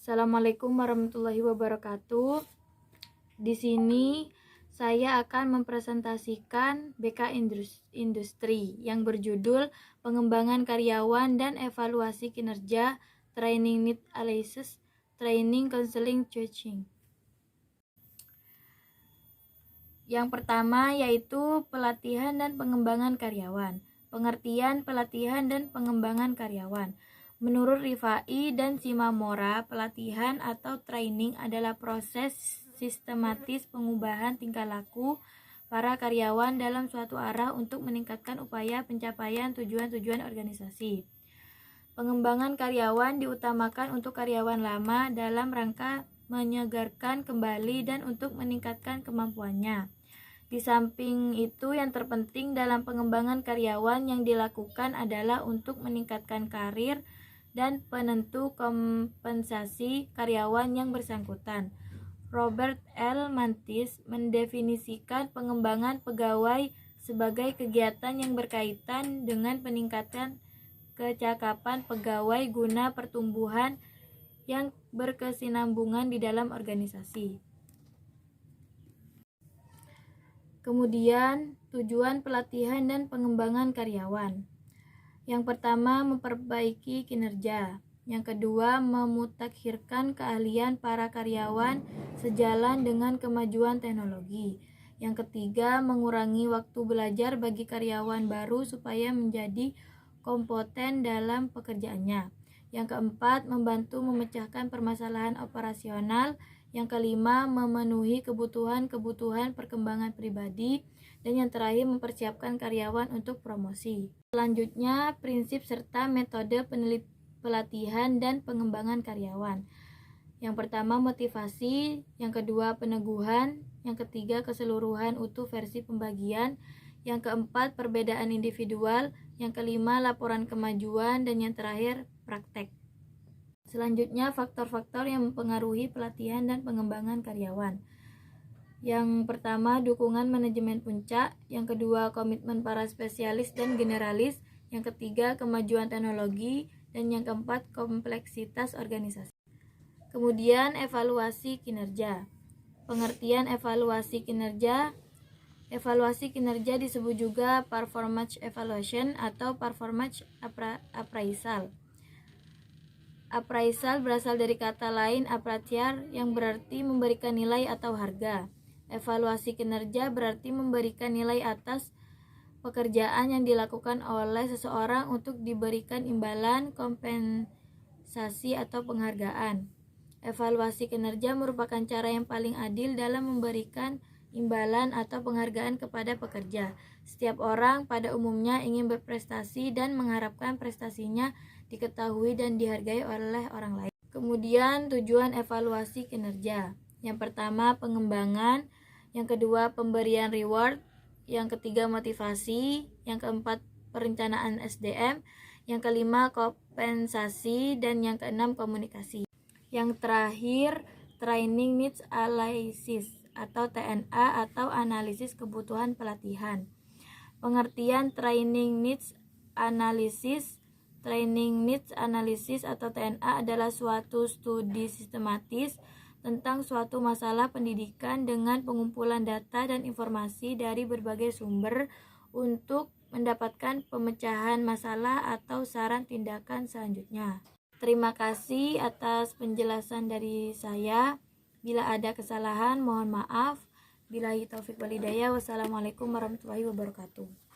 Assalamualaikum warahmatullahi wabarakatuh. Di sini saya akan mempresentasikan BK Industri yang berjudul Pengembangan Karyawan dan Evaluasi Kinerja, Training Need Analysis, Training Counseling Coaching. Yang pertama yaitu pelatihan dan pengembangan karyawan. Pengertian pelatihan dan pengembangan karyawan. Menurut Rifai dan Simamora, pelatihan atau training adalah proses sistematis pengubahan tingkah laku para karyawan dalam suatu arah untuk meningkatkan upaya pencapaian tujuan-tujuan organisasi. Pengembangan karyawan diutamakan untuk karyawan lama dalam rangka menyegarkan kembali dan untuk meningkatkan kemampuannya. Di samping itu, yang terpenting dalam pengembangan karyawan yang dilakukan adalah untuk meningkatkan karir dan penentu kompensasi karyawan yang bersangkutan. Robert L. Mantis mendefinisikan pengembangan pegawai sebagai kegiatan yang berkaitan dengan peningkatan kecakapan pegawai guna pertumbuhan yang berkesinambungan di dalam organisasi. Kemudian, tujuan pelatihan dan pengembangan karyawan. Yang pertama, memperbaiki kinerja. Yang kedua, memutakhirkan keahlian para karyawan sejalan dengan kemajuan teknologi. Yang ketiga, mengurangi waktu belajar bagi karyawan baru supaya menjadi kompeten dalam pekerjaannya. Yang keempat, membantu memecahkan permasalahan operasional. Yang kelima, memenuhi kebutuhan perkembangan pribadi. Dan yang terakhir, mempersiapkan karyawan untuk promosi. Selanjutnya, prinsip serta metode pelatihan dan pengembangan karyawan. Yang pertama, motivasi. Yang kedua, peneguhan. Yang ketiga, keseluruhan utuh versi pembagian. Yang keempat, perbedaan individual. Yang kelima, laporan kemajuan. Dan yang terakhir, praktek. Selanjutnya, faktor-faktor yang mempengaruhi pelatihan dan pengembangan karyawan. Yang pertama, dukungan manajemen puncak. Yang kedua, komitmen para spesialis dan generalis. Yang ketiga, kemajuan teknologi. Dan yang keempat, kompleksitas organisasi. Kemudian, evaluasi kinerja. Pengertian evaluasi kinerja. Evaluasi kinerja disebut juga performance evaluation atau performance appraisal. Appraisal berasal dari kata lain appraisal yang berarti memberikan nilai atau harga. Evaluasi kinerja berarti memberikan nilai atas pekerjaan yang dilakukan oleh seseorang untuk diberikan imbalan, kompensasi, atau penghargaan. Evaluasi kinerja merupakan cara yang paling adil dalam memberikan imbalan atau penghargaan kepada pekerja. Setiap orang pada umumnya ingin berprestasi dan mengharapkan prestasinya diketahui dan dihargai oleh orang lain. Kemudian, tujuan evaluasi kinerja. Yang pertama, pengembangan. Yang kedua, pemberian reward. Yang ketiga, motivasi. Yang keempat, perencanaan SDM. Yang kelima, kompensasi. Dan yang keenam, komunikasi. Yang terakhir, Training Needs Analysis atau TNA atau analisis kebutuhan pelatihan. Pengertian Training Needs Analysis. Training Needs Analysis atau TNA adalah suatu studi sistematis tentang suatu masalah pendidikan dengan pengumpulan data dan informasi dari berbagai sumber untuk mendapatkan pemecahan masalah atau saran tindakan selanjutnya. Terima kasih atas penjelasan dari saya. Bila ada kesalahan, mohon maaf. Billahi taufik wal hidayah. Wassalamualaikum warahmatullahi wabarakatuh.